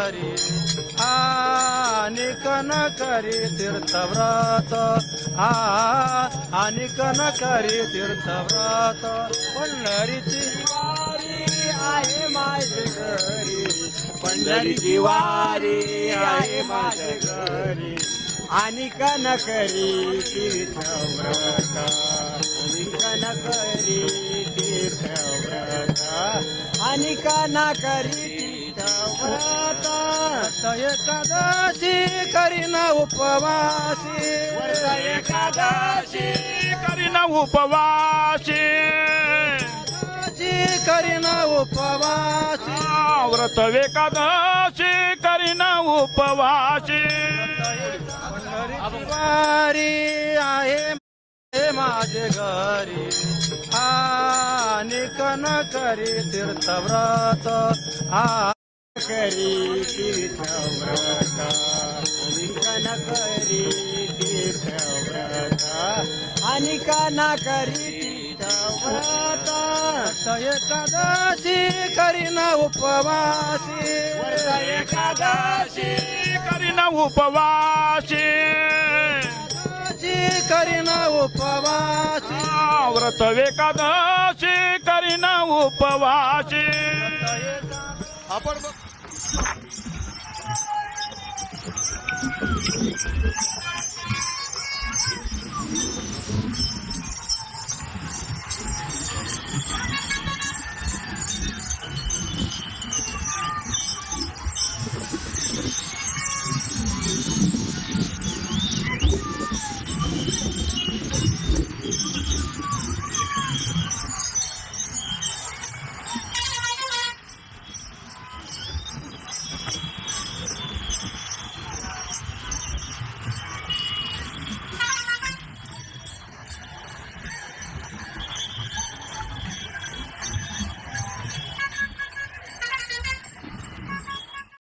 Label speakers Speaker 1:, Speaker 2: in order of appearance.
Speaker 1: घरी आणि कन करी तीर्थव्रत आणि कन करी तीर्थव्रत पंढरीची वारी आहे माझे घरी पंढरीची वारी आहे माझे घरी आणि कन करी तीर्थव्रत आणि कन करी तीर्थव्रत आणि कन करी तीर्थव्रत एकादशी करीन उपवासी
Speaker 2: एकादशी करीन उपवासी
Speaker 1: करीन उपवासी
Speaker 2: व्रत एकादशी करीन उपवासी
Speaker 1: वारी आहे माझे घरी आणि कन करी तीर्थव्रत करी तीर्थव्रत आणि कन करी तीर्थव्रत आणि कन करी तीर्थव्रत एकादशी करीन उपवासी
Speaker 2: एकादशी करीन उपवासी
Speaker 1: करीन उपवासी
Speaker 2: व्रत एकादशी करीन उपवासी
Speaker 1: आपण